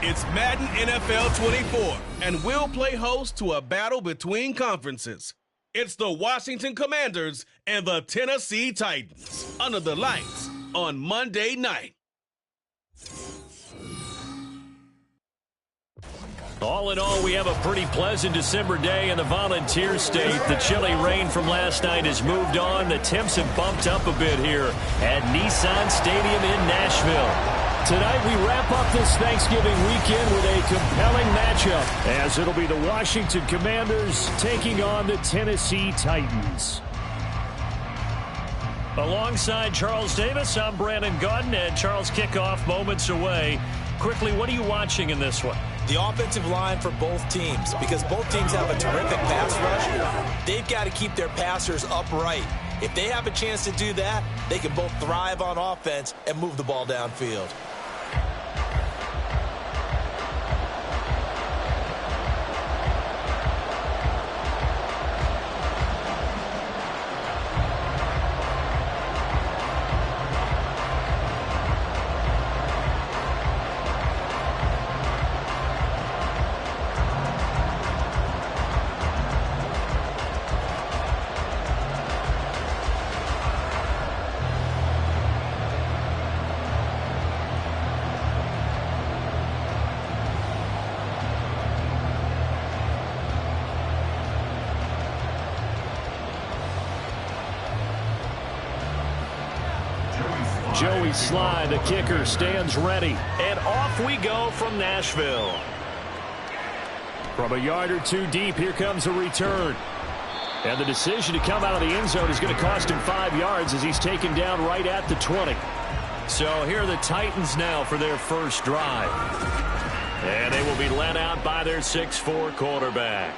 It's Madden NFL 24, and we'll play host to a battle between conferences. It's the Washington Commanders and the Tennessee Titans under the lights on Monday night. All in all, we have a pretty pleasant December day in the Volunteer State. The chilly rain from last night has moved on. The temps have bumped up a bit here at Nissan Stadium in Nashville. Tonight we wrap up this Thanksgiving weekend with a compelling matchup, as it'll be the Washington Commanders taking on the Tennessee Titans. Alongside Charles Davis, I'm Brandon Gaudin, and Charles, kickoff moments away. Quickly, what are you watching in this one? The offensive line for both teams, because both teams have a terrific pass rush. They've got to keep their passers upright. If they have a chance to do that, they can both thrive on offense and move the ball downfield. Joey Sly, the kicker, stands ready. And off we go from Nashville. From a yard or two deep, here comes a return. And the decision to come out of the end zone is going to cost him 5 yards as he's taken down right at the 20. So here are the Titans now for their first drive. And they will be led out by their 6'4" quarterback.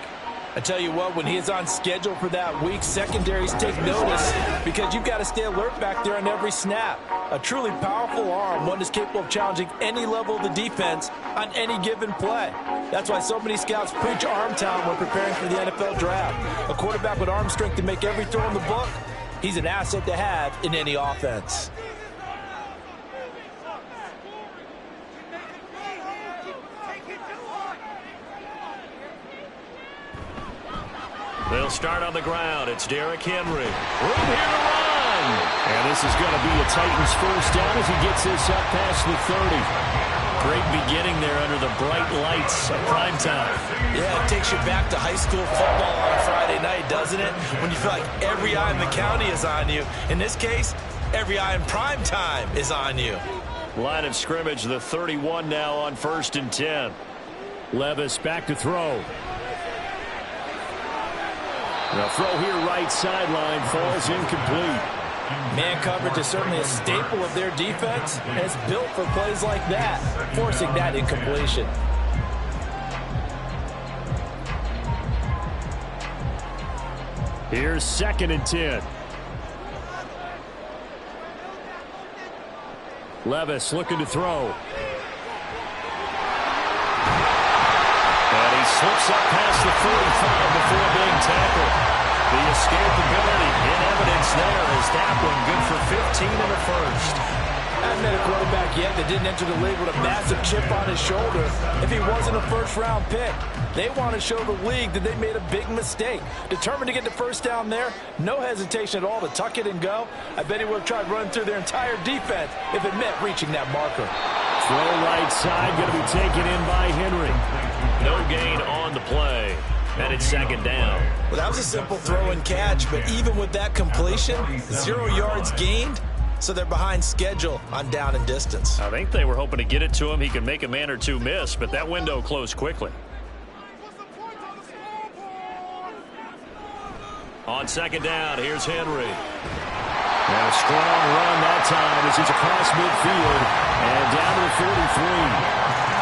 I tell you what, when he is on schedule for that week, secondaries take notice because you've got to stay alert back there on every snap. A truly powerful arm, one is capable of challenging any level of the defense on any given play. That's why so many scouts preach arm talent when preparing for the NFL draft. A quarterback with arm strength to make every throw in the book, he's an asset to have in any offense. They'll start on the ground. It's Derrick Henry. Room here to run. And this is going to be a Titans first down as he gets this up past the 30. Great beginning there under the bright lights of prime time. Yeah, it takes you back to high school football on a Friday night, doesn't it? When you feel like every eye in the county is on you. In this case, every eye in prime time is on you. Line of scrimmage, the 31 now on 1st and 10. Levis back to throw. The throw here right sideline falls incomplete. Man coverage is certainly a staple of their defense, and it's built for plays like that, forcing that incompletion. Here's 2nd and 10. Levis looking to throw. And he slips up past the 45 before being tackled. The escapability in evidence there as that one good for 15 in the first. Hasn't met a quarterback yet that didn't enter the league with a massive chip on his shoulder if he wasn't a first-round pick. They want to show the league that they made a big mistake. Determined to get the first down there, no hesitation at all to tuck it and go. I bet he would have tried running through their entire defense if it meant reaching that marker. Throw right side, going to be taken in by Henry. No gain on the play. And it's 2nd down. Well, that was a simple throw and catch, but even with that completion, 0 yards gained, so they're behind schedule on down and distance. I think they were hoping to get it to him. He could make a man or two miss, but that window closed quickly. On 2nd down, here's Henry. And a strong run that time as he's across midfield and down to the 43.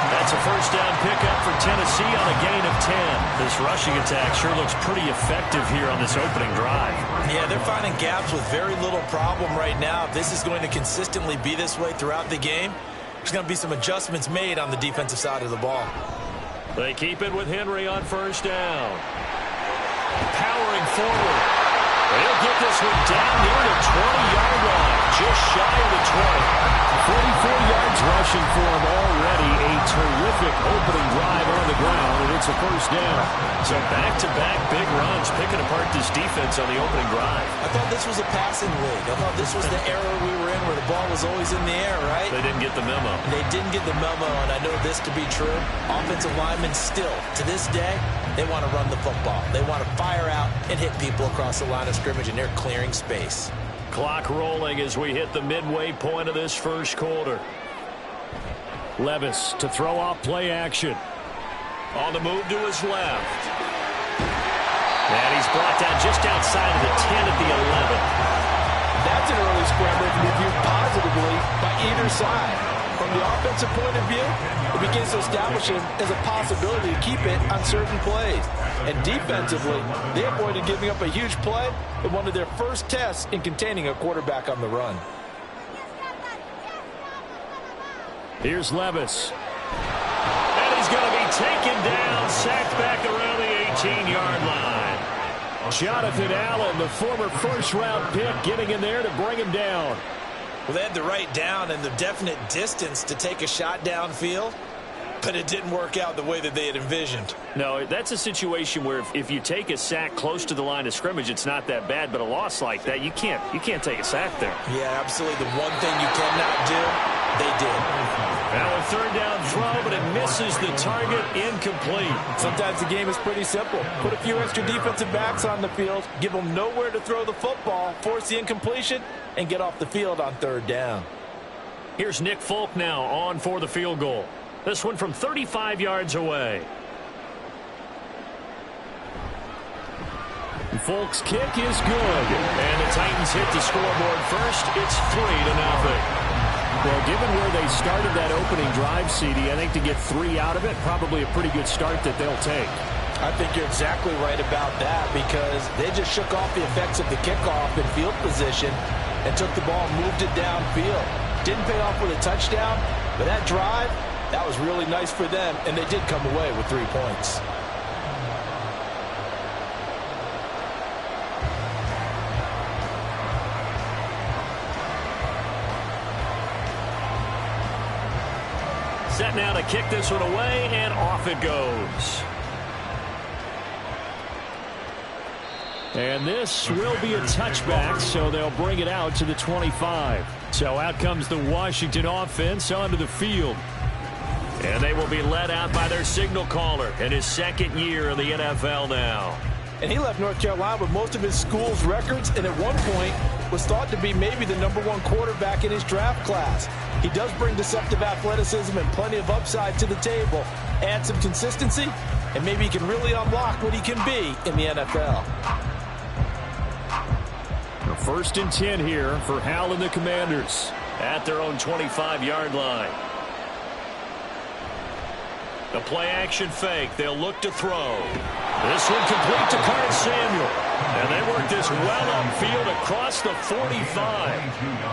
That's a first down pickup for Tennessee on a gain of 10. This rushing attack sure looks pretty effective here on this opening drive. Yeah, they're finding gaps with very little problem right now. If this is going to consistently be this way throughout the game, there's going to be some adjustments made on the defensive side of the ball. They keep it with Henry on first down. Powering forward. They'll get this one down near the 20-yard line. just shy of the 20. 44 yards rushing for him already. A terrific opening drive on the ground, and it's a first down. So back-to-back big runs, picking apart this defense on the opening drive. I thought this was a passing league. I thought this was the era we were in where the ball was always in the air, right? They didn't get the memo. They didn't get the memo, and I know this to be true. Offensive linemen still, to this day, they want to run the football. They want to fire out and hit people across the line of scrimmage, and they're clearing space. Clock rolling as we hit the midway point of this first quarter. Levis to throw off play action. On the move to his left. And he's brought down just outside of the 10 at the 11. That's an early scramble that can be viewed positively by either side. From the offensive point of view, it begins to establish it as a possibility to keep it on certain plays. And defensively, they avoided giving up a huge play in one of their first tests in containing a quarterback on the run. Here's Levis. And he's going to be taken down, sacked back around the 18-yard line. Jonathan Allen, the former first-round pick, getting in there to bring him down. Well, they had the right down and the definite distance to take a shot downfield, but it didn't work out the way that they had envisioned. No, that's a situation where if you take a sack close to the line of scrimmage, it's not that bad, but a loss like that, you can't take a sack there. Yeah, absolutely. The one thing you cannot do, they did. Now a third down throw, but it misses the target, incomplete. Sometimes the game is pretty simple. Put a few extra defensive backs on the field, give them nowhere to throw the football, force the incompletion, and get off the field on third down. Here's Nick Folk now on for the field goal. This one from 35 yards away. Folk's kick is good. And the Titans hit the scoreboard first. It's 3-0. Well, given where they started that opening drive, CD, I think to get 3 out of it, probably a pretty good start that they'll take. I think you're exactly right about that because they just shook off the effects of the kickoff in field position and took the ball and moved it downfield. Didn't pay off with a touchdown, but that drive, that was really nice for them, and they did come away with 3 points. Set now to kick this one away, and off it goes. And this will be a touchback, so they'll bring it out to the 25. So out comes the Washington offense onto the field. And they will be led out by their signal caller in his second year in the NFL now. And he left North Carolina with most of his school's records, and at one point was thought to be maybe the #1 quarterback in his draft class. He does bring deceptive athleticism and plenty of upside to the table. Add some consistency, and maybe he can really unlock what he can be in the NFL. The 1st and 10 here for Hal and the Commanders at their own 25-yard line. The play-action fake. They'll look to throw. This one complete to Curtis Samuel. And they work this well upfield across the 45.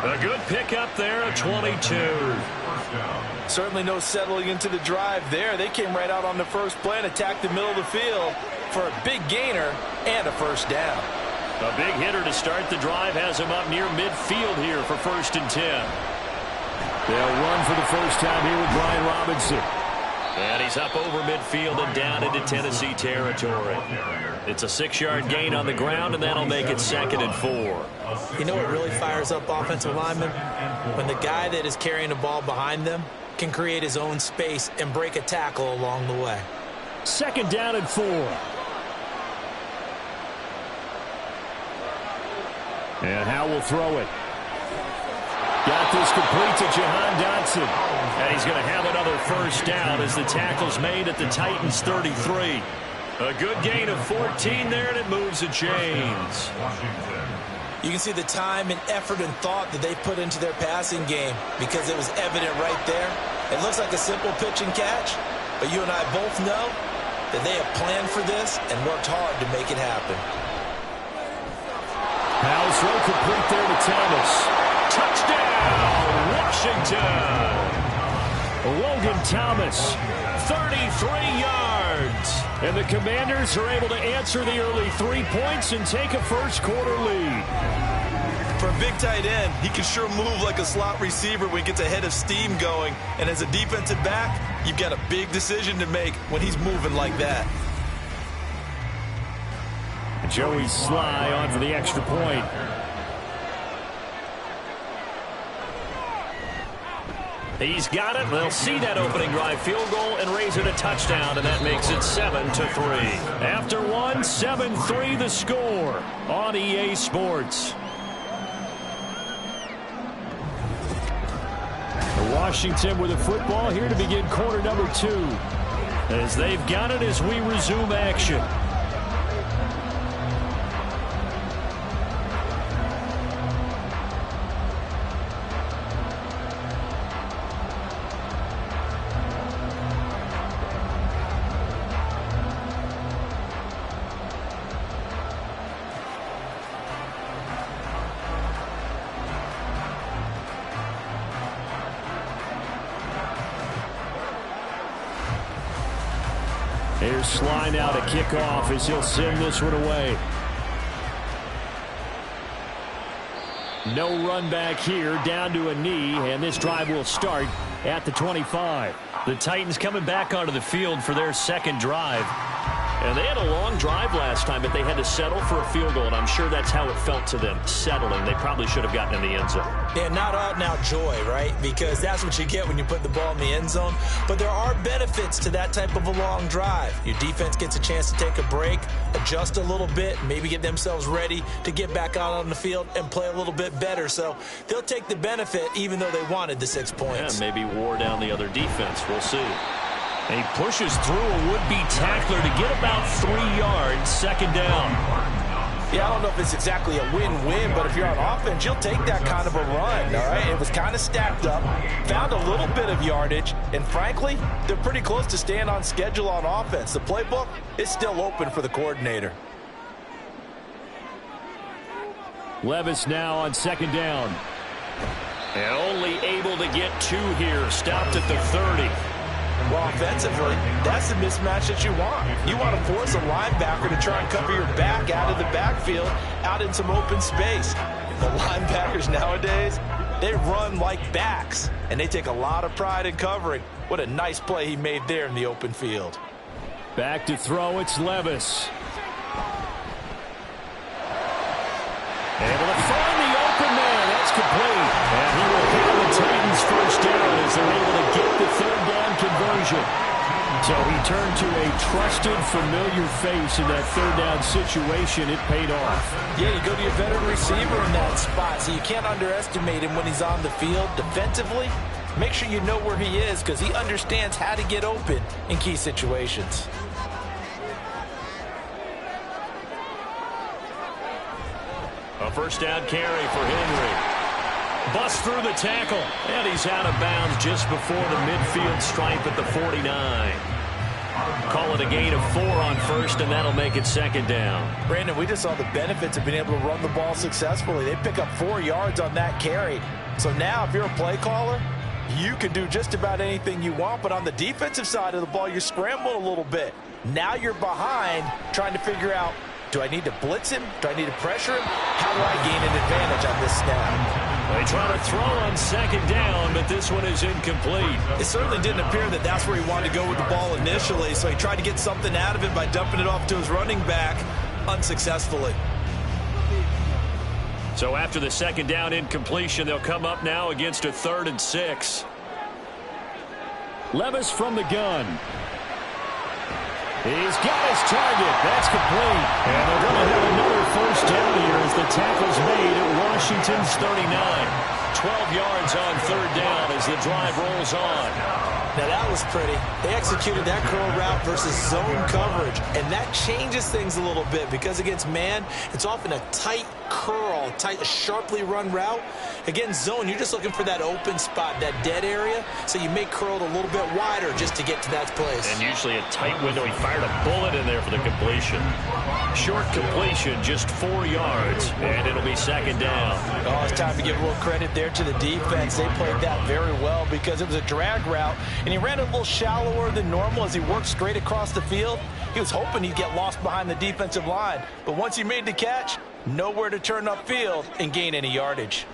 A good pickup there at 22. Certainly no settling into the drive there. They came right out on the first play and attacked the middle of the field for a big gainer and a first down. A big hitter to start the drive has him up near midfield here for 1st and 10. They'll run for the first time here with Brian Robinson. And he's up over midfield and down into Tennessee territory. It's a 6-yard gain on the ground, and that'll make it 2nd and 4. You know what really fires up offensive linemen? When the guy that is carrying the ball behind them can create his own space and break a tackle along the way. 2nd down and 4. And Howe will throw it. Got this complete to Jahan Dotson. And he's going to have another first down as the tackle's made at the Titans' 33. A good gain of 14 there, and it moves the chains. You can see the time and effort and thought that they put into their passing game because it was evident right there. It looks like a simple pitch and catch, but you and I both know that they have planned for this and worked hard to make it happen. Howell's throw complete there to Thomas. Touchdown, Washington! Logan Thomas, 33 yards. And the Commanders are able to answer the early 3 points and take a first quarter lead. For a big tight end, he can sure move like a slot receiver when he gets a head of steam going. And as a defensive back, you've got a big decision to make when he's moving like that. Joey Sly on for the extra point. He's got it. They'll see that opening drive field goal and raise it a touchdown, and that makes it 7-3. After one, 7-3 the score on EA Sports. Washington with the football here to begin quarter number 2. As they've got it as we resume action. Here's Sly now to kick off as he'll send this one away. No run back here, down to a knee, and this drive will start at the 25. The Titans coming back onto the field for their second drive. And they had a long drive last time, but they had to settle for a field goal, and I'm sure that's how it felt to them, settling. They probably should have gotten in the end zone. Yeah, not out now joy, right? Because that's what you get when you put the ball in the end zone. But there are benefits to that type of a long drive. Your defense gets a chance to take a break, adjust a little bit, maybe get themselves ready to get back out on the field and play a little bit better. So they'll take the benefit even though they wanted the 6 points. Yeah, maybe wore down the other defense. We'll see. And he pushes through a would-be tackler to get about 3 yards, second down. Yeah, I don't know if it's exactly a win-win, but if you're on offense, you'll take that kind of a run, all right? It was kind of stacked up, found a little bit of yardage, and frankly, they're pretty close to staying on schedule on offense. The playbook is still open for the coordinator. Levis now on second down. And only able to get 2 here, stopped at the 30. Well, offensively, that's the mismatch that you want. You want to force a linebacker to try and cover your back out of the backfield, out in some open space. The linebackers nowadays, they run like backs, and they take a lot of pride in covering. What a nice play he made there in the open field. Back to throw, it's Levis. Able to find the open man. That's complete. And he will get the Titans first down as they're able to get the third down conversion. So he turned to a trusted, familiar face in that third down situation. It paid off. Yeah, you go to your veteran receiver in that spot, so you can't underestimate him when he's on the field defensively. Make sure you know where he is because he understands how to get open in key situations. A first down carry for Henry. Bust through the tackle, and he's out of bounds just before the midfield stripe at the 49. Call it a gain of 4 on first, and that'll make it second down. Brandon, we just saw the benefits of being able to run the ball successfully. They pick up 4 yards on that carry. So now if you're a play caller, you can do just about anything you want, but on the defensive side of the ball, you're scrambling a little bit. Now you're behind trying to figure out, do I need to blitz him? Do I need to pressure him? How do I gain an advantage on this snap? They try to throw on second down, but this one is incomplete. It certainly didn't appear that that's where he wanted to go with the ball initially, so he tried to get something out of it by dumping it off to his running back unsuccessfully. So after the second down incompletion, they'll come up now against a 3rd and 6. Levis from the gun. He's got his target. That's complete. And they're going to have another first down here as the tackle's made at Washington's 39. 12 yards on 3rd down as the drive rolls on. Now that was pretty. They executed that curl route versus zone coverage, and that changes things a little bit because against man, it's often a tight curl, tight, sharply run route. Against zone, you're just looking for that open spot, that dead area, so you may curl it a little bit wider just to get to that place. And usually a tight window. He fired a bullet in there for the completion. Short completion, just 4 yards, and it'll be second down. Oh, it's time to give a little credit there to the defense. They played that very well because it was a drag route, and he ran a little shallower than normal as he worked straight across the field. He was hoping he'd get lost behind the defensive line, but once he made the catch, nowhere to turn upfield and gain any yardage.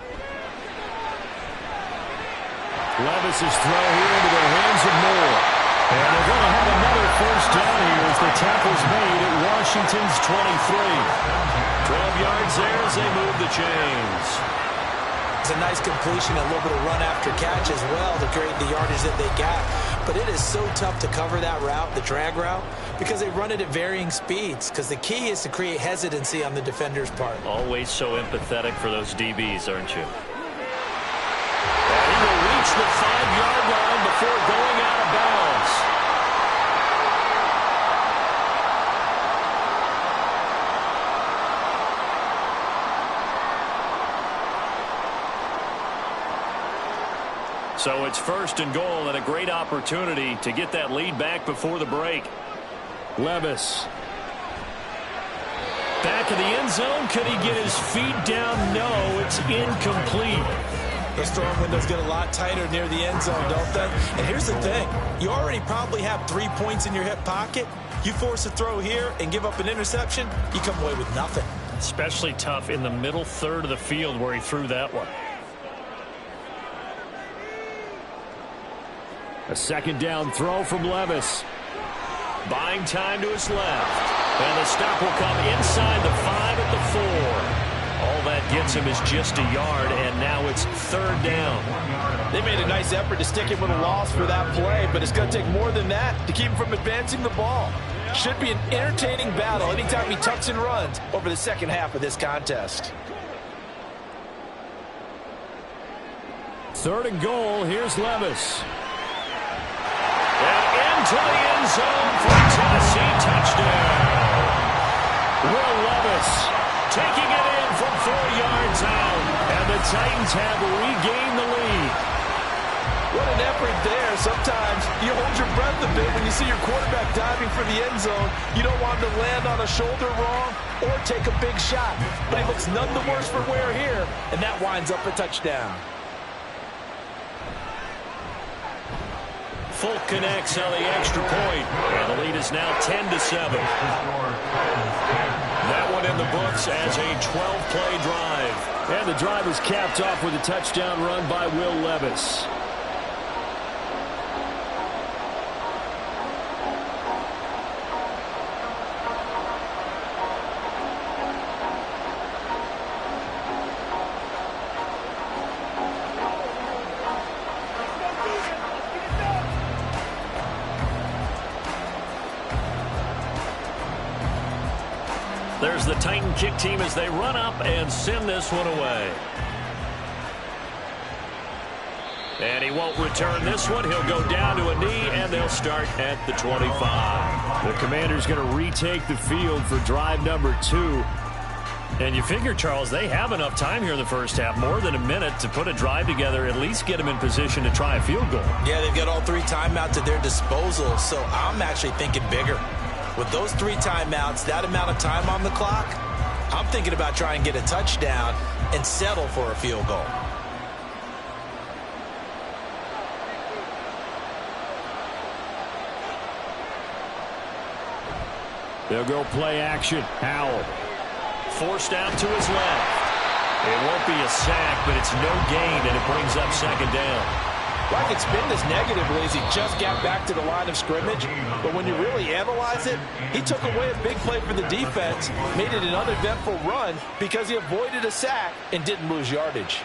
Levis's throw here into the hands of Moore. And they're going to have another first down here as the tackle's made at Washington's 23. 12 yards there as they move the chains. It's a nice completion, a little bit of run after catch as well to create the yardage that they got. But it is so tough to cover that route, the drag route, because they run it at varying speeds. Because the key is to create hesitancy on the defender's part. Always so empathetic for those DBs, aren't you? And he will reach the 5-yard line before going out of bounds. So it's first and goal and a great opportunity to get that lead back before the break. Levis. Back in the end zone. Could he get his feet down? No, it's incomplete. Those throwing windows get a lot tighter near the end zone, don't they? And here's the thing. You already probably have 3 points in your hip pocket. You force a throw here and give up an interception, you come away with nothing. Especially tough in the middle third of the field where he threw that one. A second down throw from Levis. Buying time to his left. And the stop will come inside the 5 at the 4. All that gets him is just a yard, and now it's third down. They made a nice effort to stick him with a loss for that play, but it's going to take more than that to keep him from advancing the ball. Should be an entertaining battle anytime he tucks and runs over the second half of this contest. Third and goal, here's Levis. And into the end zone for a Tennessee touchdown. Will Levis taking it in from 4 yards out. And the Titans have regained the lead. What an effort there. Sometimes you hold your breath a bit when you see your quarterback diving for the end zone. You don't want him to land on a shoulder wrong or take a big shot. But he looks none the worse for wear here, and that winds up a touchdown. Folk connects on the extra point, and the lead is now 10-7. That one in the books as a 12-play drive. And the drive is capped off with a touchdown run by Will Levis. There's the Titan kick team as they run up and send this one away. And he won't return this one. He'll go down to a knee, and they'll start at the 25. The Commanders going to retake the field for drive number 2. And you figure, Charles, they have enough time here in the first half, more than a minute, to put a drive together, at least get them in position to try a field goal. Yeah, they've got all 3 timeouts at their disposal, so I'm actually thinking bigger. With those 3 timeouts, that amount of time on the clock, I'm thinking about trying to get a touchdown and settle for a field goal. They'll go play action. Howell. Forced out to his left. It won't be a sack, but it's no gain, and it brings up second down. I could spin this negatively as he just got back to the line of scrimmage, but when you really analyze it, he took away a big play for the defense, made it an uneventful run because he avoided a sack and didn't lose yardage.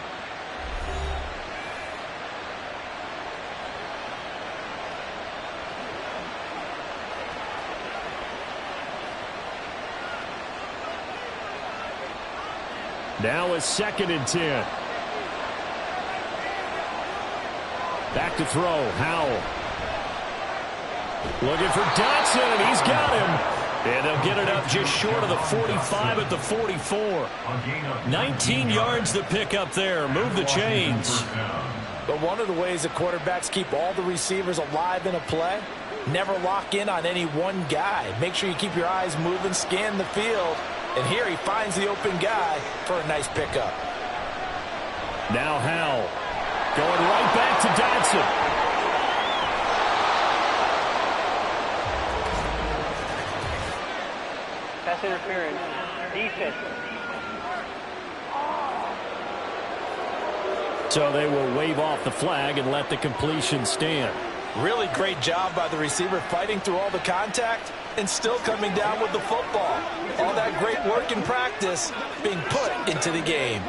Now it's 2nd and 10. Back to throw, Howell. Looking for Dotson, and he's got him. And they'll get it up just short of the 45 at the 44. 19 yards to pick up there. Move the chains. But one of the ways the quarterbacks keep all the receivers alive in a play, never lock in on any one guy. Make sure you keep your eyes moving, scan the field. And here he finds the open guy for a nice pickup. Now Howell. Going right back to Dotson. Pass interference. Defense. So they will wave off the flag and let the completion stand. Really great job by the receiver fighting through all the contact and still coming down with the football. All that great work in practice being put into the game.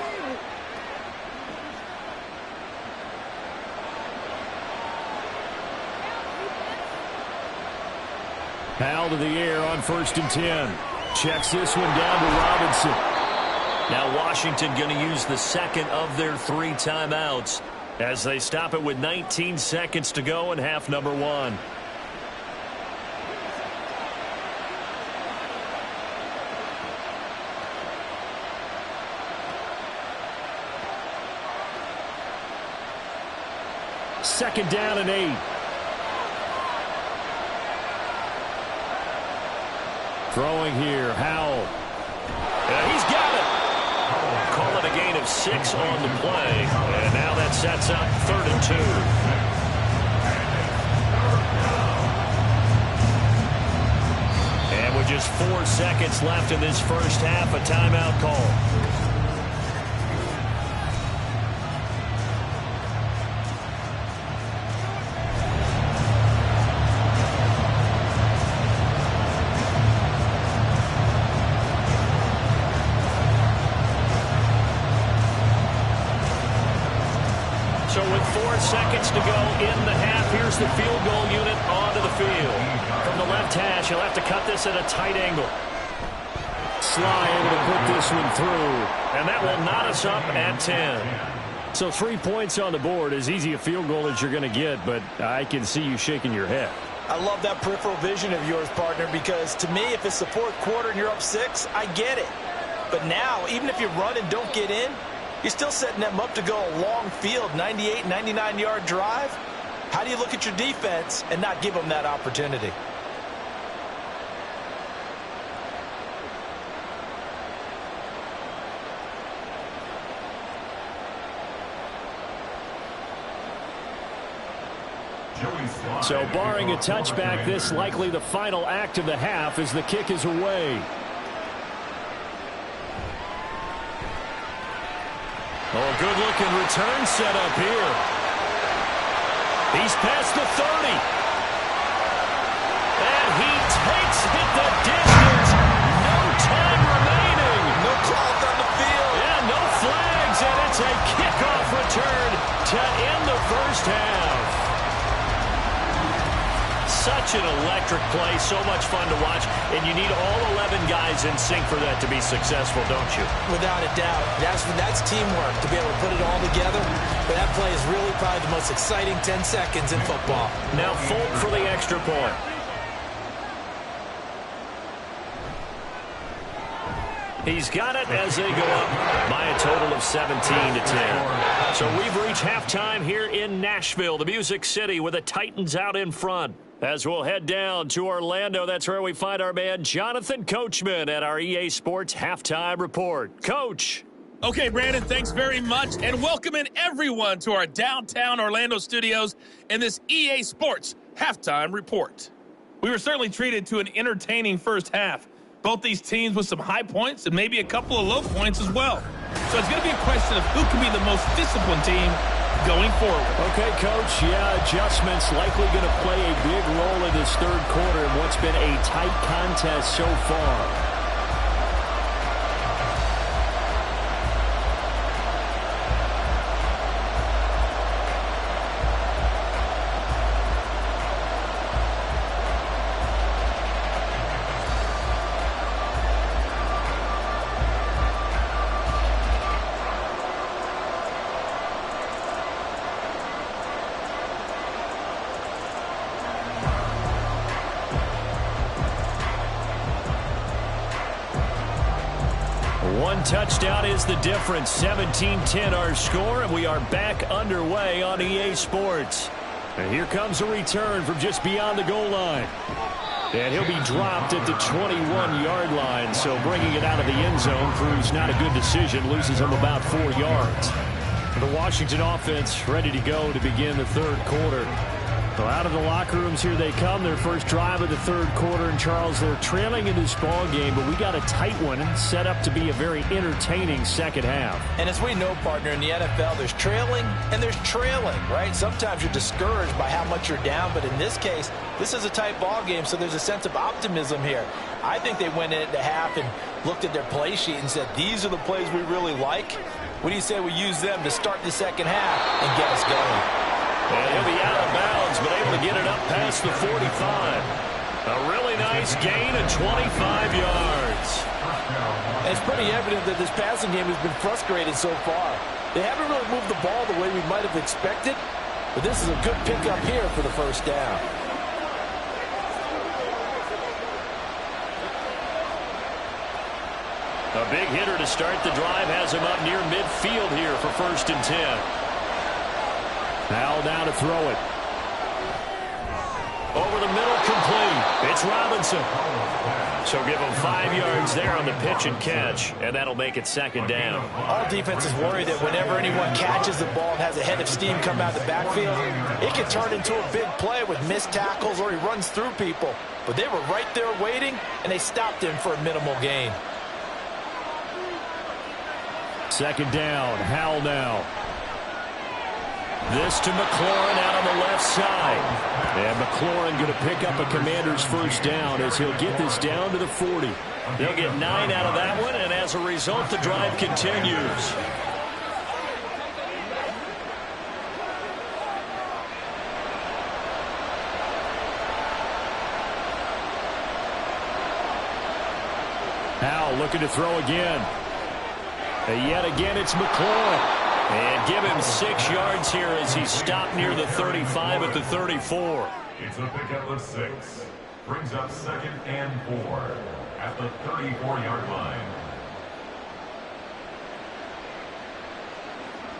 Powell to the air on 1st and 10. Checks this one down to Robinson. Now Washington going to use the second of their 3 timeouts as they stop it with 19 seconds to go in half number 1. Second down and 8. Throwing here, Howell. He's got it. Call it a gain of 6 on the play. And now that sets up 3rd and 2. And with just 4 seconds left in this first half, a timeout call. So with 4 seconds to go in the half, here's the field goal unit onto the field. From the left hash, he'll have to cut this at a tight angle. Sly able to put this one through, and that will knot us up at 10. So 3 points on the board, as easy a field goal as you're going to get, but I can see you shaking your head. I love that peripheral vision of yours, partner, because to me, if it's the 4th quarter and you're up 6, I get it. But now, even if you run and don't get in, you're still setting them up to go a long field, 98, 99-yard drive. How do you look at your defense and not give them that opportunity? So barring a touchback, this likely the final act of the half as the kick is away. Oh, good-looking return set up here. He's past the 30. And he takes it the distance. No time remaining. No calls on the field. Yeah, no flags, and it's a kickoff return to end the first half. Such an electric play, so much fun to watch, and you need all 11 guys in sync for that to be successful, don't you? Without a doubt. That's teamwork to be able to put it all together. But that play is really probably the most exciting 10 seconds in football. Now Folk for the extra point. He's got it as they go up by a total of 17 to 10. So we've reached halftime here in Nashville, the Music City, with the Titans out in front. As we'll head down to Orlando, that's where we find our man Jonathan Coachman at our EA Sports Halftime Report. Coach. Okay, Brandon, thanks very much, and welcoming everyone to our downtown Orlando studios in this EA Sports Halftime Report. We were certainly treated to an entertaining first half. Both these teams with some high points and maybe a couple of low points as well. So it's going to be a question of who can be the most disciplined team going forward. Okay, Coach, adjustments likely going to play a big role in this third quarter in what's been a tight contest so far. One touchdown is the difference. 17-10 our score, and we are back underway on EA Sports. And here comes a return from just beyond the goal line. And he'll be dropped at the 21-yard line, so bringing it out of the end zone proves not a good decision. Loses him about 4 yards. The Washington offense ready to go to begin the third quarter. Well, out of the locker rooms here they come. Their first drive of the third quarter. And, Charles, they're trailing in this ball game, but we got a tight one set up to be a very entertaining second half. And as we know, partner, in the NFL, there's trailing and there's trailing, right? Sometimes you're discouraged by how much you're down, but in this case, this is a tight ball game, so there's a sense of optimism here. I think they went into half and looked at their play sheet and said, these are the plays we really like. What do you say we use them to start the second half and get us going? And he'll be out of bounds, but able to get it up past the 45. A really nice gain of 25 yards. And it's pretty evident that this passing game has been frustrated so far. They haven't really moved the ball the way we might have expected, but this is a good pickup here for the first down. A big hitter to start the drive has him up near midfield here for 1st and 10. Howell now to throw it. Over the middle, complete. It's Robinson. So give him 5 yards there on the pitch and catch, and that'll make it second down. All defenses worry that whenever anyone catches the ball and has a head of steam come out of the backfield, it can turn into a big play with missed tackles or he runs through people. But they were right there waiting, and they stopped him for a minimal gain. Second down, Howell now. This to McLaurin out on the left side. And McLaurin going to pick up a Commander's first down as he'll get this down to the 40. They'll get 9 out of that one, and as a result, the drive continues. Howell looking to throw again. And yet again, it's McLaurin. And give him 6 yards here as he stopped near the 35 at the 34. It's a pickup of 6. Brings up 2nd and 4 at the 34-yard line.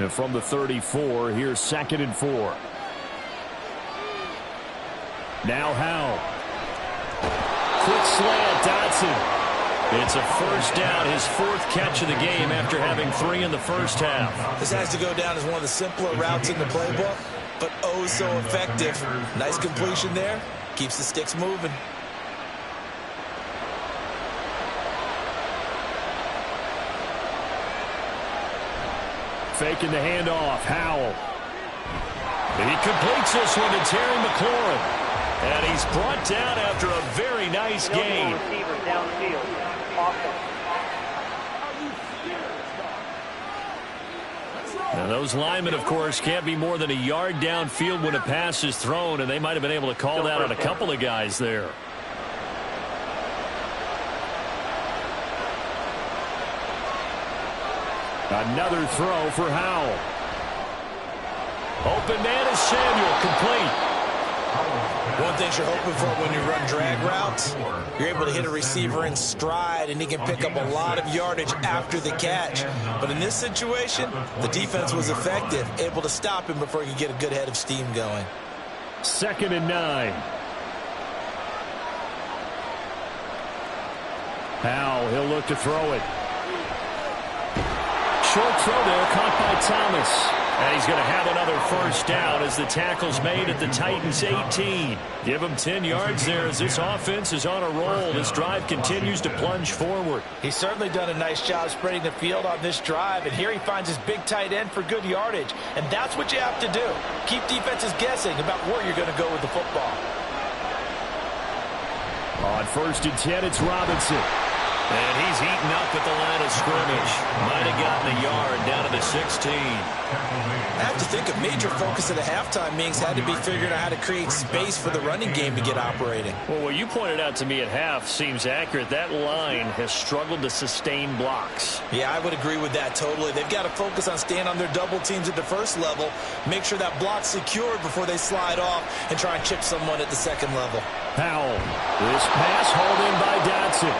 And from the 34, here's 2nd and 4. Now Howell. Quick slant, Dotson. It's a first down, his 4th catch of the game after having 3 in the first half. This has to go down as one of the simpler routes in the playbook, but oh so effective. Nice completion there. Keeps the sticks moving. Faking the handoff, Howell. He completes this one to Terry McLaurin. And he's brought down after a very nice gain. Now those linemen, of course, can't be more than a yard downfield when a pass is thrown, and they might have been able to call that on a couple of guys there. Another throw for Howell. Open man is Samuel, complete. One thing you're hoping for when you run drag routes, you're able to hit a receiver in stride, and he can pick up a lot of yardage after the catch. But in this situation, the defense was effective, able to stop him before he could get a good head of steam going. 2nd and 9. Howell, he'll look to throw it. Short throw there, caught by Thomas. And he's going to have another first down as the tackle's made at the Titans' 18. Give him 10 yards there as this offense is on a roll. This drive continues to plunge forward. He's certainly done a nice job spreading the field on this drive, and here he finds his big tight end for good yardage. And that's what you have to do. Keep defenses guessing about where you're going to go with the football. On 1st and 10, it's Robinson. And he's eaten up at the line of scrimmage. Might have gotten a yard down to the 16. I have to think a major focus of the halftime meetings had to be figuring out how to create space for the running game to get operating. Well, what you pointed out to me at half seems accurate. That line has struggled to sustain blocks. Yeah, I would agree with that totally. They've got to focus on staying on their double teams at the first level, make sure that block's secured before they slide off and try and chip someone at the second level. Howell. This pass hauled in by Dotson.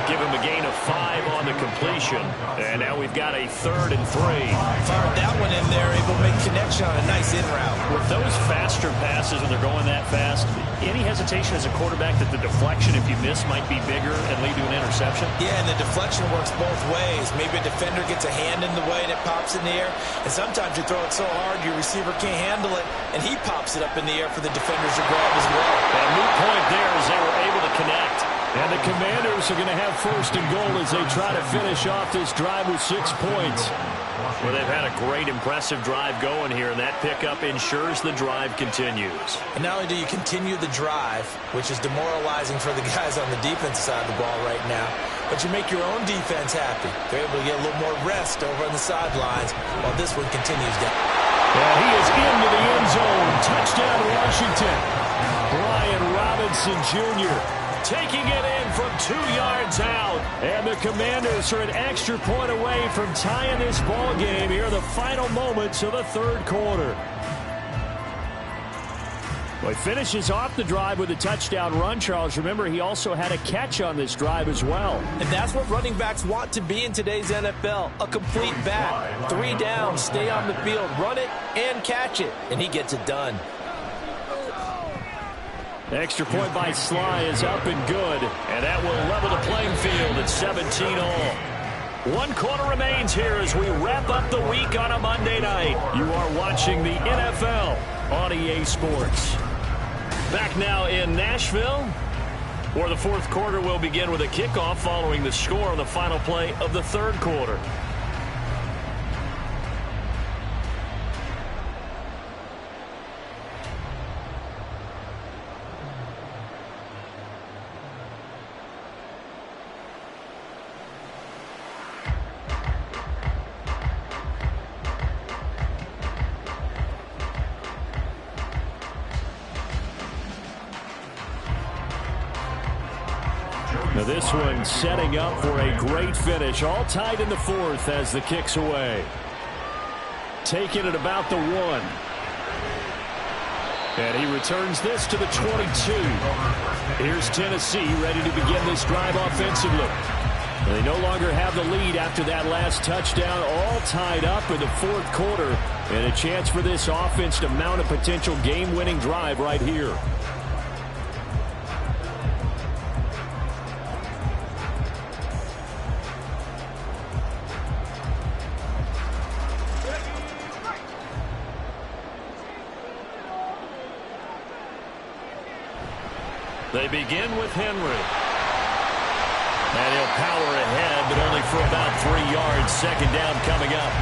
give him a gain of 5 on the completion. And now we've got a 3rd and 3. Fired that one in there, able to make connection on a nice in route. With those faster passes when they're going that fast, any hesitation as a quarterback that the deflection, if you miss, might be bigger and lead to an interception? Yeah, and the deflection works both ways. Maybe a defender gets a hand in the way and it pops in the air. And sometimes you throw it so hard your receiver can't handle it, and he pops it up in the air for the defenders to grab as well. And a moot point there as they were able to connect. And the Commanders are going to have 1st and goal as they try to finish off this drive with 6 points. Well, they've had a great, impressive drive going here, and that pickup ensures the drive continues. And not only do you continue the drive, which is demoralizing for the guys on the defensive side of the ball right now, but you make your own defense happy. They're able to get a little more rest over on the sidelines while this one continues down. And he is into the end zone. Touchdown, Washington. Brian Robinson Jr. taking it in from 2 yards out. And the Commanders are an extra point away from tying this ball game here in the final moments of the 3rd quarter. Well, he finishes off the drive with a touchdown run, Charles. Remember, he also had a catch on this drive as well. And that's what running backs want to be in today's NFL, a complete back. 3 downs, stay on the field, run it, and catch it. And he gets it done. The extra point by Sly is up and good. And that will level the playing field at 17 all. 1 quarter remains here as we wrap up the week on a Monday night. You are watching the NFL on EA Sports. Back now in Nashville, where the 4th quarter will begin with a kickoff following the score on the final play of the 3rd quarter. Now this one setting up for a great finish. All tied in the 4th as the kick's away. Taking it about the 1. And he returns this to the 22. Here's Tennessee ready to begin this drive offensively. They no longer have the lead after that last touchdown. All tied up in the 4th quarter. And a chance for this offense to mount a potential game-winning drive right here. They begin with Henry. And he'll power ahead, but only for about 3 yards. 2nd down coming up.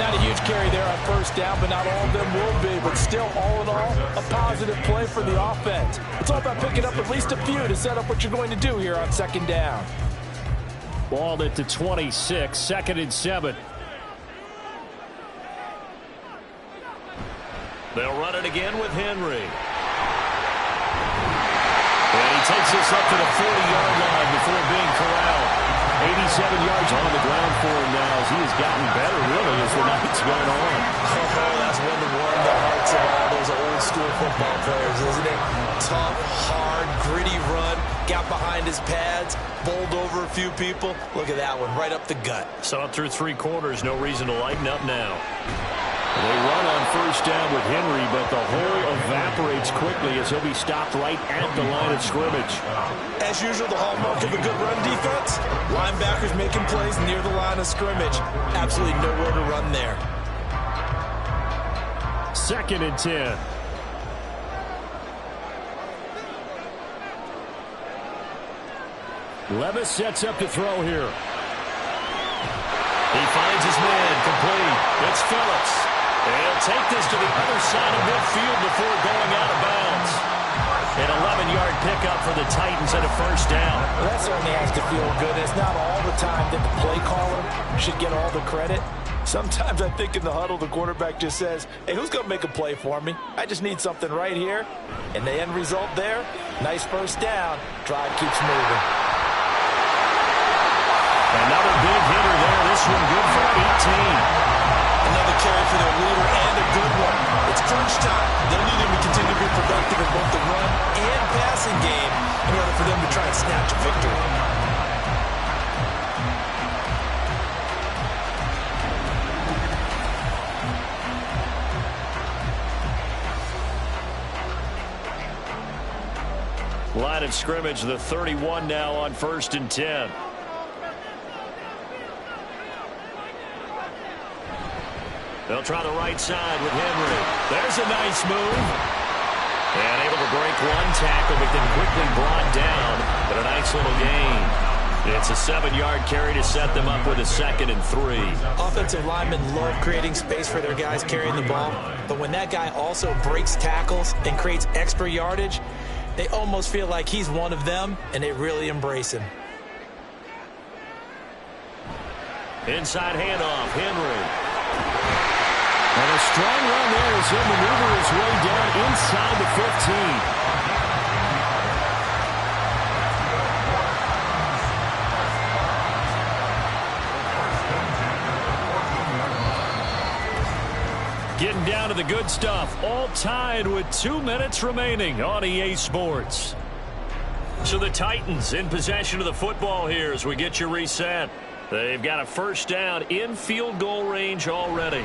Not a huge carry there on 1st down, but not all of them will be. But still, all in all, a positive play for the offense. It's all about picking up at least a few to set up what you're going to do here on 2nd down. Ball at the 26, 2nd and 7. They'll run it again with Henry. And he takes this up to the 40-yard line before being corralled. 87 yards on the ground for him now as he has gotten better, really, as the night's gone on. Oh, that's one to warm the hearts of all those old-school football players, isn't it? Tough, hard, gritty run. Got behind his pads, bowled over a few people. Look at that one, right up the gut. Saw it through 3 quarters. No reason to lighten up now. They run on 1st down with Henry, but the hole evaporates quickly as he'll be stopped right at the line of scrimmage. As usual, the hallmark of a good run defense, linebackers making plays near the line of scrimmage. Absolutely nowhere to run there. 2nd and 10. Levis sets up to throw here. He finds his man, complete. It's Phillips. And he'll take this to the other side of midfield before going out of bounds. An 11-yard pickup for the Titans and a 1st down. Well, that certainly has to feel good. It's not all the time that the play caller should get all the credit. Sometimes I think in the huddle, the quarterback just says, hey, who's going to make a play for me? I just need something right here. And the end result there, nice 1st down. Drive keeps moving. Another big hitter there. This one good for 18. Another carry for their leader and a good one. It's crunch time. They'll need him to continue to be productive in both the run and passing game in order for them to try and snatch a victory. Line of scrimmage, the 31 now on 1st and 10. They'll try the right side with Henry. There's a nice move. And able to break one tackle, but then quickly brought down. But a nice little gain. It's a 7-yard carry to set them up with a 2nd and 3. Offensive linemen love creating space for their guys carrying the ball. But when that guy also breaks tackles and creates extra yardage, they almost feel like he's one of them, and they really embrace him. Inside handoff, Henry. And a strong run there as he'll maneuver his way down inside the 15. Getting down to the good stuff, all tied with 2 minutes remaining on EA Sports. So the Titans in possession of the football here as we get you reset. They've got a 1st down in field goal range already.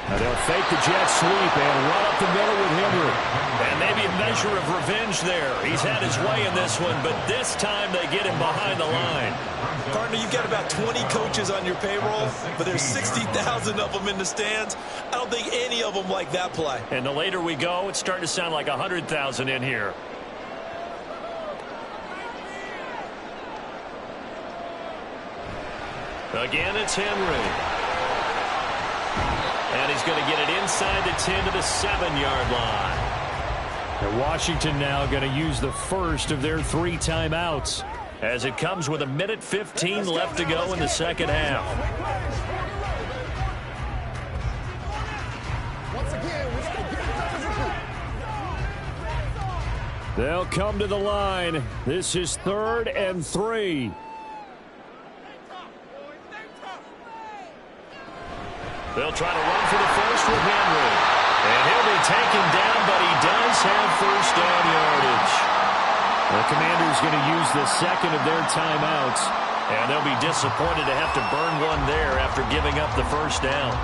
Now they'll fake the jet sweep and run up the middle with Henry. And maybe a measure of revenge there. He's had his way in this one, but this time they get him behind the line. Partner, you've got about 20 coaches on your payroll, but there's 60,000 of them in the stands. I don't think any of them like that play. And the later we go, it's starting to sound like 100,000 in here. Again, it's Henry. And he's going to get it inside the 10 to the 7-yard line. And Washington now going to use the first of their 3 timeouts as it comes with 1:15 left to go in the second half. They'll come to the line. This is 3rd and 3. They'll try to run for the first with Henry. And he'll be taken down, but he does have 1st down yardage. The Commanders going to use the 2nd of their timeouts. And they'll be disappointed to have to burn one there after giving up the 1st down.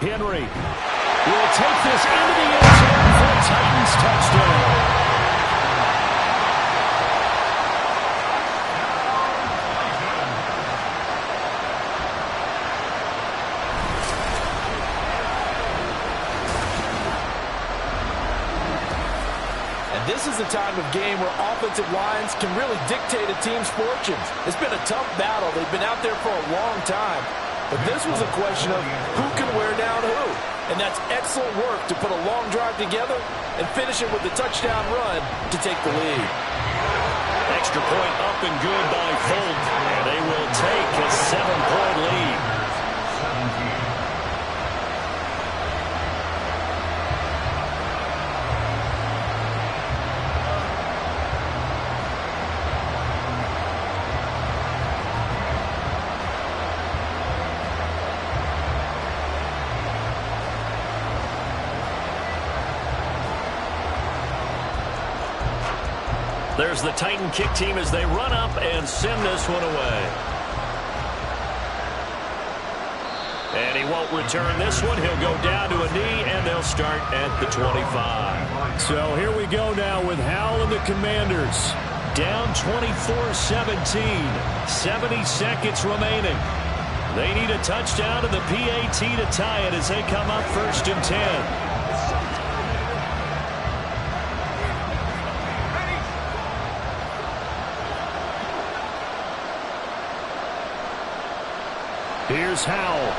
Henry will take this into the end zone for a Titans touchdown. And this is the time of game where offensive lines can really dictate a team's fortunes. It's been a tough battle. They've been out there for a long time. But this was a question of who can wear down who. And that's excellent work to put a long drive together and finish it with a touchdown run to take the lead. Extra point up and good by Fulton. And they will take a 7-point lead. There's the Titan kick team as they run up and send this one away. And he won't return this one. He'll go down to a knee, and they'll start at the 25. So here we go now with Howell and the Commanders. Down 24-17. 70 seconds remaining. They need a touchdown to the PAT to tie it as they come up 1st and 10. Here's Howell.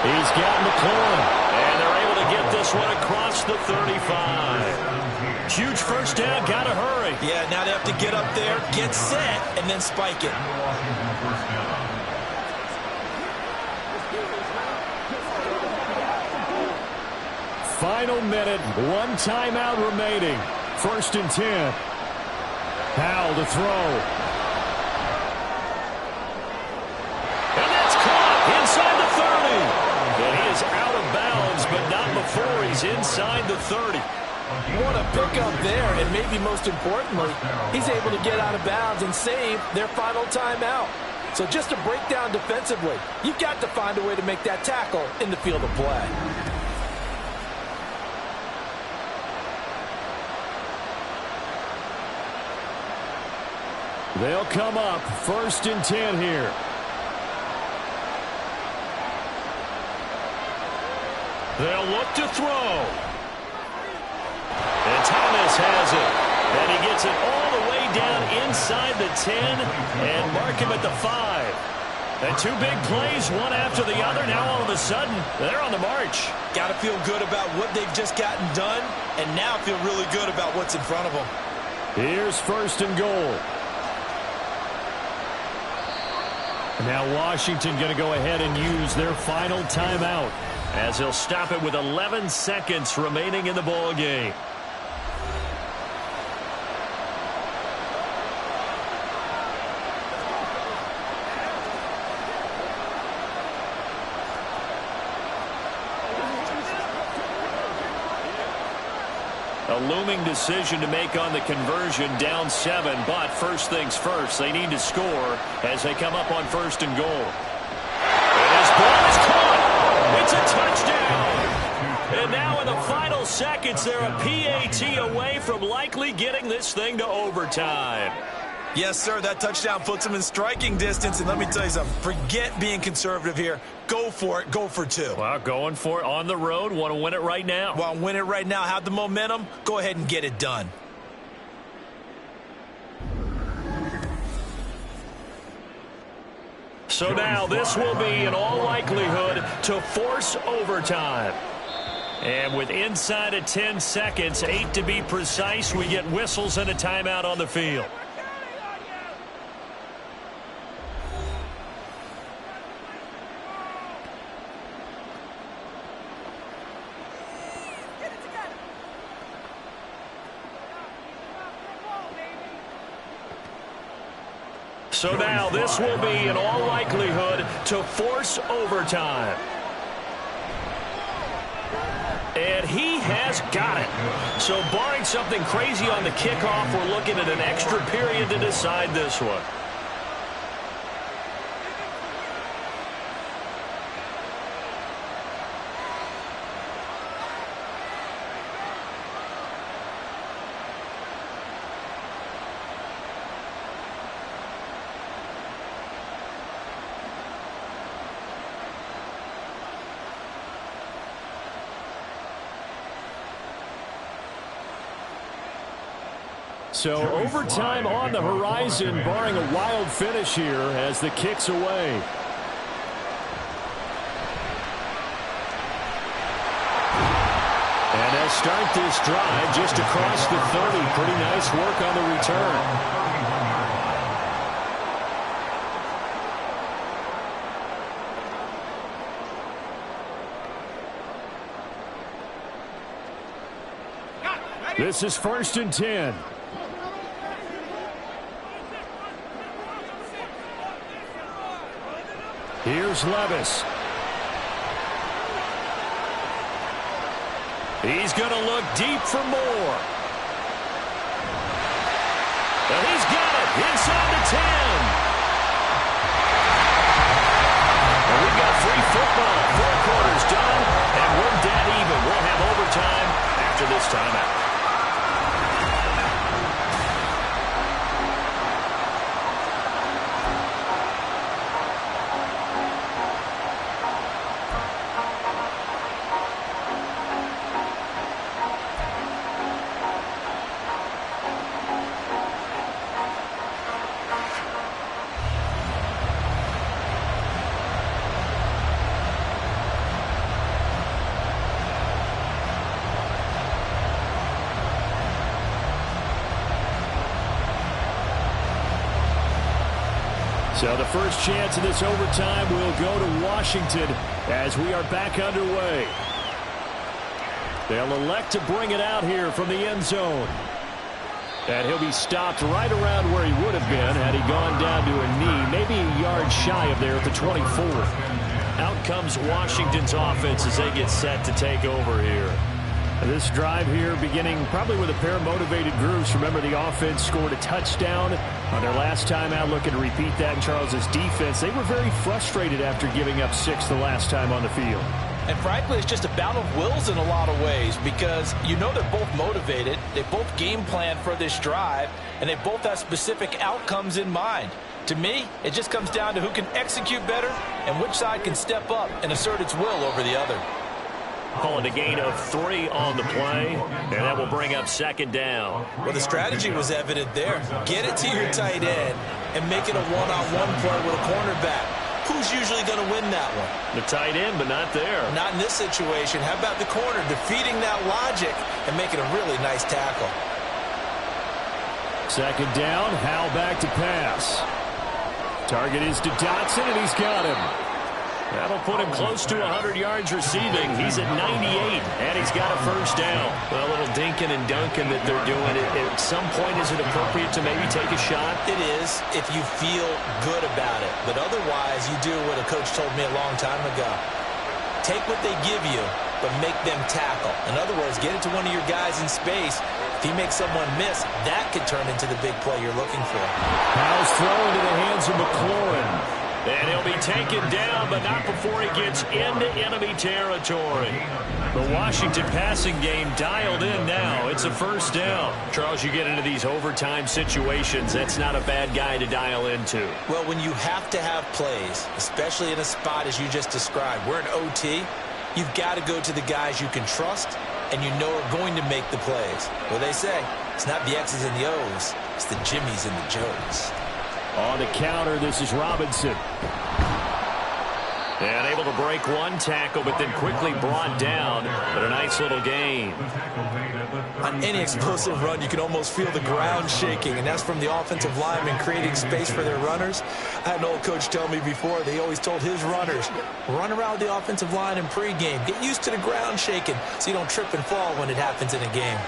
He's got McLaurin. And they're able to get this one across the 35. Huge 1st down. Got to hurry. Yeah, now they have to get up there, get set, and then spike it. Final minute. 1 timeout remaining. 1st and 10. Howell to throw. Inside the 30. And he is out of bounds, but not before he's He's inside the 30. What a pickup there, and maybe most importantly, he's able to get out of bounds and save their final timeout. So just to break down defensively, you've got to find a way to make that tackle in the field of play. They'll come up 1st and 10 here. They'll look to throw. And Thomas has it. And he gets it all the way down inside the 10 and mark him at the 5. And 2 big plays, one after the other. Now all of a sudden, they're on the march. Got to feel good about what they've just gotten done, and now feel really good about what's in front of them. Here's 1st and goal. Now Washington going to go ahead and use their final timeout as they'll stop it with 11 seconds remaining in the ball game. A looming decision to make on the conversion, down 7, but first things first, they need to score as they come up on 1st and goal. And his ball is caught. It's a touchdown. And now in the final seconds, they're a PAT away from likely getting this thing to overtime. Yes, sir, that touchdown puts them in striking distance, and let me tell you something, forget being conservative here. Go for it, go for 2. Well, going for it on the road, want to win it right now. Want to win it right now, have the momentum, go ahead and get it done. So now this will be, in all likelihood, to force overtime. And with inside of 10 seconds, 8 to be precise, we get whistles and a timeout on the field. So now this will be, in all likelihood, to force overtime. And he has got it. So barring something crazy on the kickoff, we're looking at an extra period to decide this one. So overtime on the horizon, barring a wild finish here as the kick's away. And they'll start this drive just across the 30. Pretty nice work on the return. This is 1st and 10. Here's Levis. He's going to look deep for more. And he's got it inside the 10. And we've got free football. 4 quarters done, and we're dead even. We'll have overtime after this timeout. So the first chance of this overtime will go to Washington as we are back underway. They'll elect to bring it out here from the end zone. And he'll be stopped right around where he would have been had he gone down to a knee, maybe a yard shy of there at the 24. Out comes Washington's offense as they get set to take over here. This drive here beginning probably with a pair of motivated groups. Remember, the offense scored a touchdown on their last time out, looking to repeat that in Charles's defense. They were very frustrated after giving up 6 the last time on the field. And frankly, it's just a battle of wills in a lot of ways because you know they're both motivated. They both game plan for this drive, and they both have specific outcomes in mind. To me, it just comes down to who can execute better and which side can step up and assert its will over the other. Calling a gain of 3 on the play, and that will bring up second down. Well, the strategy was evident there. Get it to your tight end and make it a one-on-one play with a cornerback. Who's usually going to win that one? The tight end, but not there. Not in this situation. How about the corner defeating that logic and making a really nice tackle? Second down, Howell back to pass. Target is to Dotson, and he's got him. That'll put him close to 100 yards receiving. He's at 98, and he's got a first down. Well, a little dinking and dunking that they're doing. At some point, is it appropriate to maybe take a shot? It is if you feel good about it. But otherwise, you do what a coach told me a long time ago. Take what they give you, but make them tackle. In other words, get it to one of your guys in space. If he makes someone miss, that could turn into the big play you're looking for. Howell's throw into the hands of McLaurin. And he'll be taken down, but not before he gets into enemy territory. The Washington passing game dialed in now. It's a first down. Charles, you get into these overtime situations, that's not a bad guy to dial into. Well, when you have to have plays, especially in a spot as you just described, we're in OT, you've got to go to the guys you can trust and you know are going to make the plays. Well, they say, it's not the X's and the O's, it's the Jimmys and the Joes. On the counter, this is Robinson. And able to break one tackle, but then quickly brought down. But a nice little gain. On any explosive run, you can almost feel the ground shaking, and that's from the offensive linemen creating space for their runners. I had an old coach tell me before, they always told his runners, run around the offensive line in pregame. Get used to the ground shaking so you don't trip and fall when it happens in a game.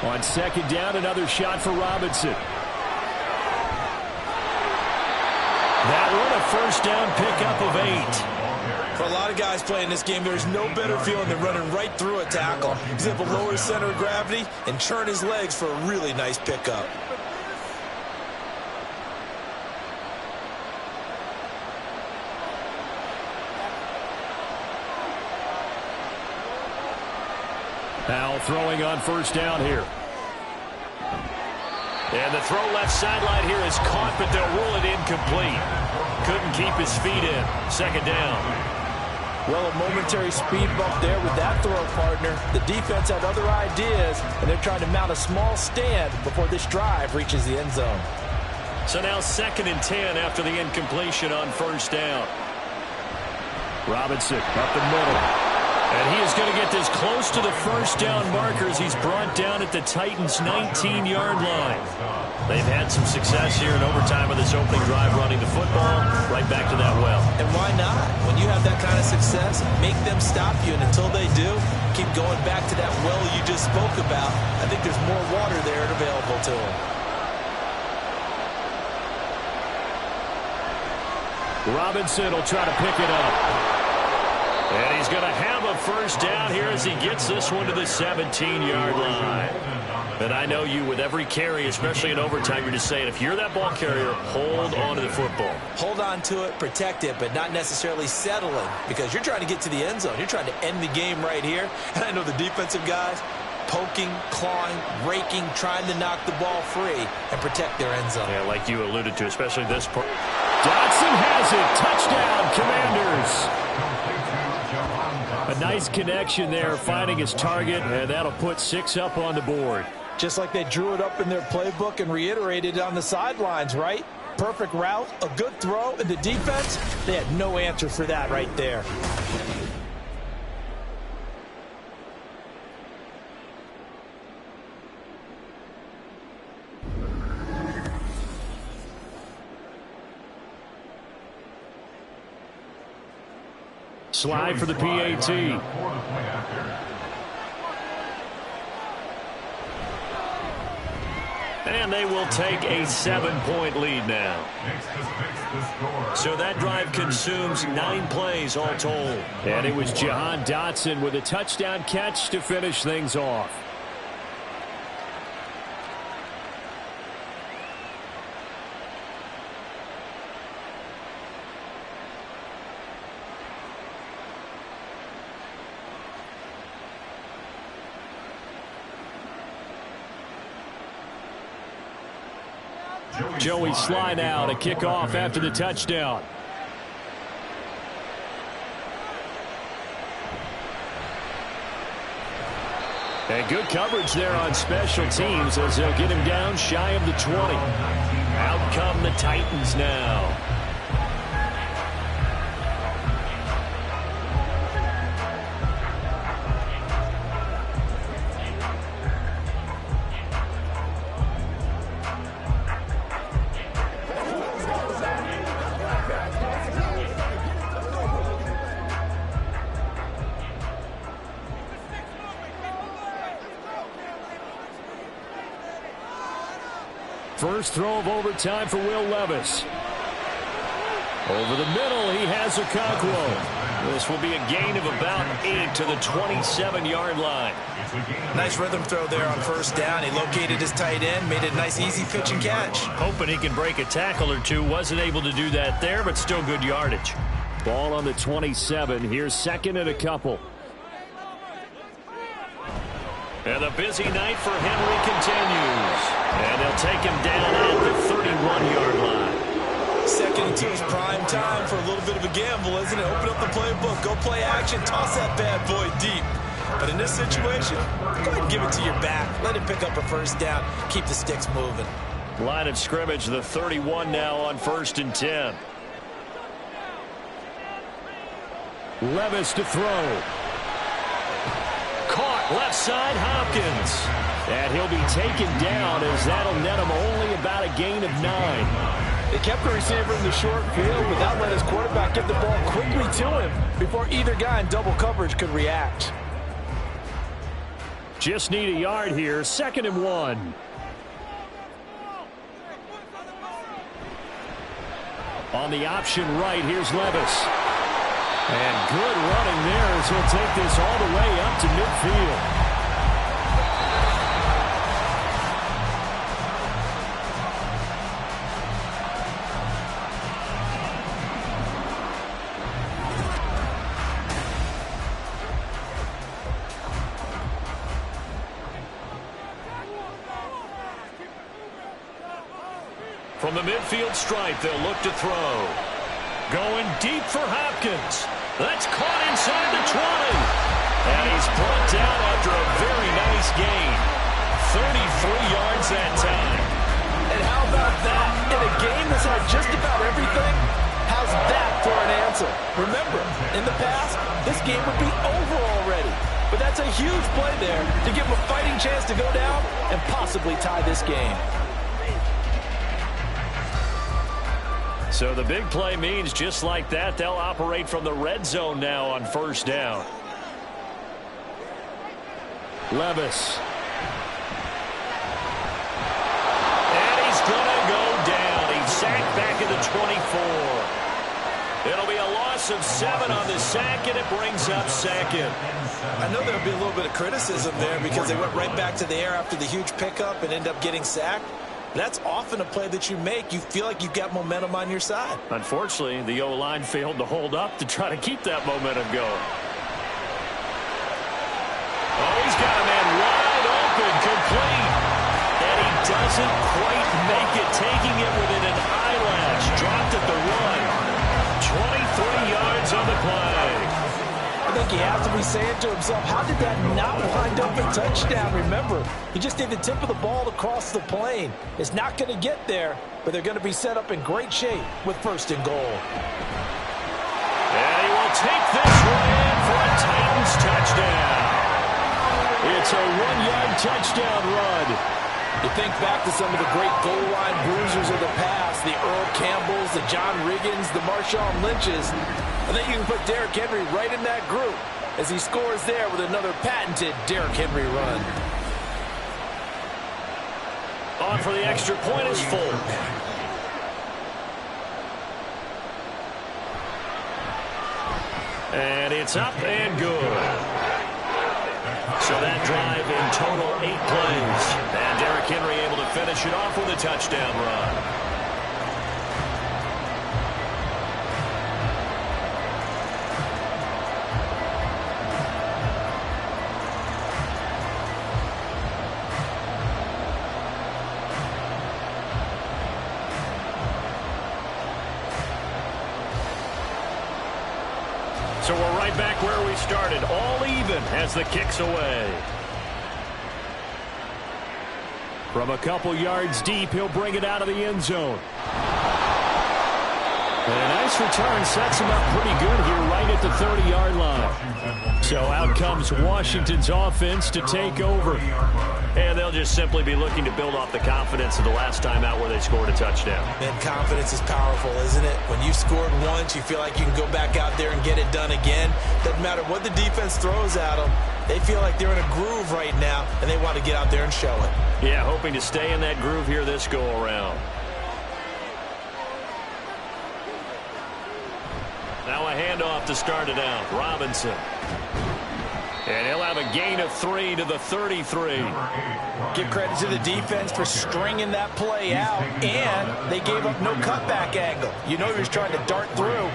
On second down, another shot for Robinson. That one, a first down pickup of 8. For a lot of guys playing this game, there's no better feeling than running right through a tackle. He's able to lower his center of gravity and churn his legs for a really nice pickup. Howell throwing on first down here. And the throw left sideline here is caught, but they'll rule it incomplete. Couldn't keep his feet in. Second down. Well, a momentary speed bump there with that throw, partner. The defense had other ideas, and they're trying to mount a small stand before this drive reaches the end zone. So now 2nd and 10 after the incompletion on first down. Robinson up the middle. And he is going to get this close to the first down markers. He's brought down at the Titans' 19-yard line. They've had some success here in overtime of this opening drive running the football. Right back to that well. And why not? When you have that kind of success, make them stop you. And until they do, keep going back to that well you just spoke about. I think there's more water there available to them. Robinson will try to pick it up. And he's going to have a first down here as he gets this one to the 17-yard line. And I know you, with every carry, especially in overtime, you're just saying, if you're that ball carrier, hold on to the football. Hold on to it, protect it, but not necessarily settling, because you're trying to get to the end zone. You're trying to end the game right here. And I know the defensive guys poking, clawing, raking, trying to knock the ball free and protect their end zone. Yeah, like you alluded to, especially this part. Dotson has it. Touchdown, Commanders. A nice connection there, finding his target, and that'll put 6 up on the board. Just like they drew it up in their playbook and reiterated it on the sidelines, right? Perfect route, a good throw, and the defense, they had no answer for that right there. Slide for the PAT. And they will take a 7-point lead now. So that drive consumes 9 plays all told. And it was Jahan Dotson with a touchdown catch to finish things off. Joey Sly now to kick off after the touchdown. And good coverage there on special teams as they'll get him down shy of the 20. Out come the Titans now. First throw of overtime for Will Levis. Over the middle, he has Okonkwo. This will be a gain of about 8 to the 27-yard line. Nice rhythm throw there on first down. He located his tight end, made it a nice easy pitch and catch. Hoping he can break a tackle or two. Wasn't able to do that there, but still good yardage. Ball on the 27. Here's second and a couple. And the busy night for Henry continues. And they'll take him down at the 31-yard line. Second and 2 is prime time for a little bit of a gamble, isn't it? Open up the playbook, go play action, toss that bad boy deep. But in this situation, go ahead and give it to your back. Let him pick up a first down. Keep the sticks moving. Line of scrimmage, the 31 now on 1st and 10. Levis to throw. Caught left side, Hopkins. And he'll be taken down as that'll net him only about a gain of 9. They kept the receiver in the short field without letting his quarterback get the ball quickly to him before either guy in double coverage could react. Just need a yard here, 2nd and 1. On the option right, here's Levis. And good running there as he'll take this all the way up to midfield. From the midfield stripe, they'll look to throw. Going deep for Hopkins. That's caught inside the 20. And he's brought down after a very nice gain. 33 yards that time. And how about that? In a game that's had just about everything, how's that for an answer? Remember, in the past, this game would be over already. But that's a huge play there to give him a fighting chance to go down and possibly tie this game. So the big play means just like that, they'll operate from the red zone now on 1st down. Levis. And he's going to go down. He's sacked back at the 24. It'll be a loss of 7 on the sack, and it brings up 2nd. I know there'll be a little bit of criticism there because they went right back to the air after the huge pickup and end up getting sacked. That's often a play that you make. You feel like you've got momentum on your side. Unfortunately, the O-line failed to hold up to try to keep that momentum going. Oh, he's got a man wide open, complete. And he doesn't quite make it, taking it within an eyelash. Dropped at the 1. 23 yards on the play. I think he has to be saying to himself, how did that not wind up a touchdown? Remember, he just did the tip of the ball across the plane. It's not going to get there, but they're going to be set up in great shape with 1st and goal. And he will take this one in for a Titans touchdown. It's a 1-yard touchdown run. You think back to some of the great goal line bruisers of the past, the Earl Campbells, the John Riggins, the Marshawn Lynches. I think you can put Derrick Henry right in that group as he scores there with another patented Derrick Henry run. On for the extra point is Folk. And it's up and good. So that drive in total 8 plays. And Derrick Henry able to finish it off with a touchdown run. So we're right back where we started, all even as the kick's away. From a couple yards deep, he'll bring it out of the end zone. And a nice return sets him up pretty good here right at the 30-yard line. So out comes Washington's offense to take over. And they'll just simply be looking to build off the confidence of the last time out where they scored a touchdown. And confidence is powerful, isn't it? When you've scored once, you feel like you can go back out there and get it done again. Doesn't matter what the defense throws at them. They feel like they're in a groove right now, and they want to get out there and show it. Yeah, hoping to stay in that groove here this go-around. Now a handoff to start it out. Robinson. And he'll have a gain of 3 to the 33. Give credit to the defense for stringing that play out, and they gave up no cutback angle. You know he was trying to dart through.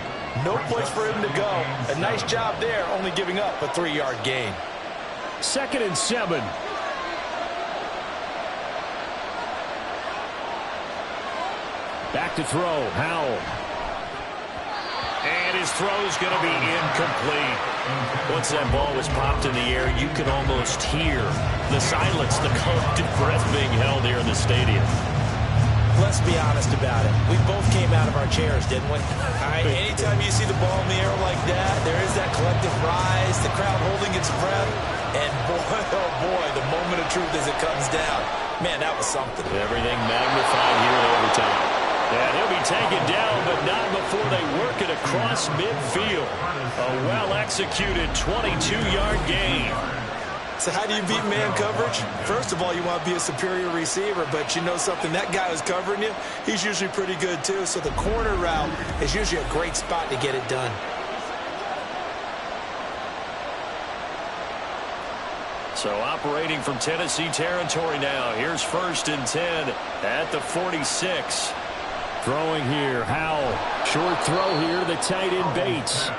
No place for him to go. A nice job there, only giving up a 3-yard gain. 2nd and 7. Back to throw. Howell. And his throw's going to be incomplete. Once that ball was popped in the air, you can almost hear the silence, the collective breath being held here in the stadium. Let's be honest about it. We both came out of our chairs, didn't we? All right, anytime you see the ball in the air like that, there is that collective rise, the crowd holding its breath, and boy, oh boy, the moment of truth as it comes down. Man, that was something. Everything magnified here in overtime. And he'll be taken down, but not before they work it across midfield. A well-executed 22-yard gain. So how do you beat man coverage? First of all, you want to be a superior receiver, but you know something, that guy who's covering you, he's usually pretty good too. So the corner route is usually a great spot to get it done. So operating from Tennessee territory now. Here's 1st and 10 at the 46. Throwing here, Howell. Short throw here to the tight end Bates.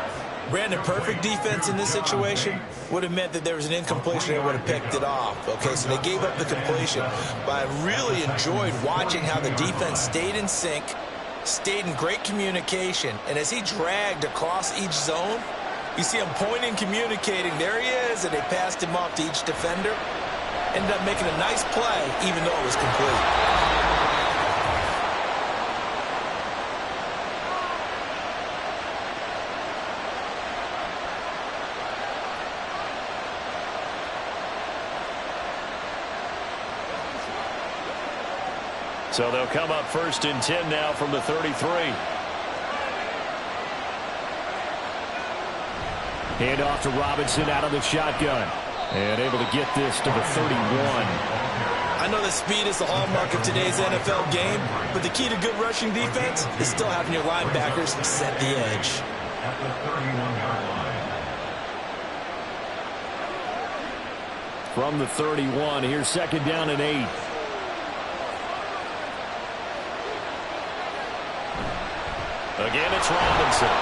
Brandon, perfect defense in this situation would have meant that there was an incompletion. They would have picked it off. Okay, so they gave up the completion. But I really enjoyed watching how the defense stayed in sync, stayed in great communication. And as he dragged across each zone, you see him pointing, communicating. There he is, and they passed him off to each defender. Ended up making a nice play, even though it was complete. So they'll come up 1st and 10 now from the 33. Hand off to Robinson out of the shotgun. And able to get this to the 31. I know that speed is the hallmark of today's NFL game, but the key to good rushing defense is still having your linebackers set the edge. At the 31-yard line. From the 31, here's 2nd down and 8. Again, it's Robinson.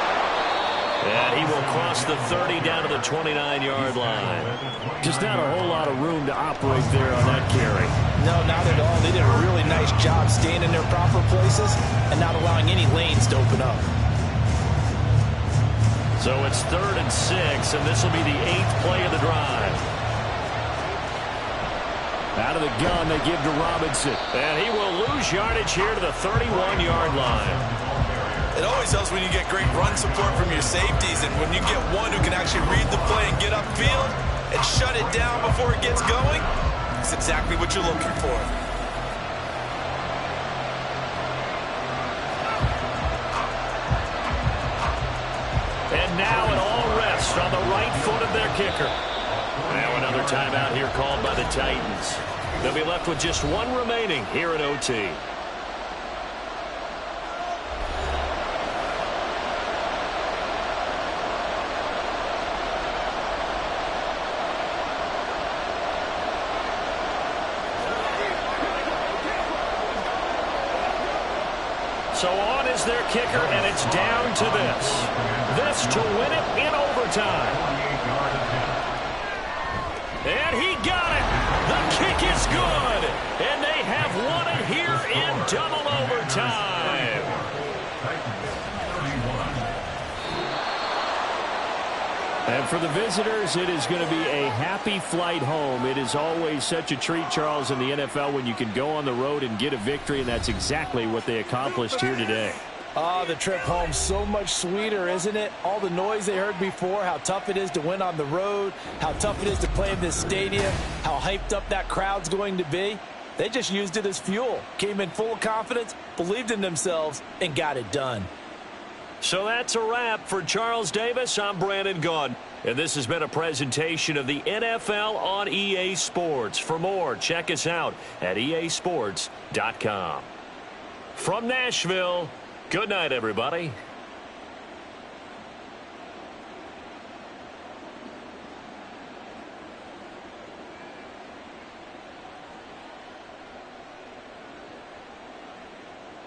And he will cross the 30 down to the 29-yard line. Just not a whole lot of room to operate there on that carry. No, not at all. They did a really nice job staying in their proper places and not allowing any lanes to open up. So it's 3rd and 6, and this will be the 8th play of the drive. Out of the gun, they give to Robinson. And he will lose yardage here to the 31-yard line. It always helps when you get great run support from your safeties, and when you get one who can actually read the play and get upfield and shut it down before it gets going, that's exactly what you're looking for. And now it all rests on the right foot of their kicker. Now another timeout here called by the Titans. They'll be left with just one remaining here at OT. So on is their kicker, and it's down to this. This to win it in overtime. And he got it. The kick is good. And they have won it here in double overtime. And for the visitors, it is going to be a happy flight home. It is always such a treat, Charles, in the NFL when you can go on the road and get a victory, and that's exactly what they accomplished here today. The trip home so much sweeter, isn't it? All the noise they heard before, how tough it is to win on the road, how tough it is to play in this stadium, how hyped up that crowd's going to be. They just used it as fuel, came in full of confidence, believed in themselves, and got it done. So that's a wrap for Charles Davis. I'm Brandon Gaudin, and this has been a presentation of the NFL on EA Sports. For more, check us out at easports.com. From Nashville, good night, everybody.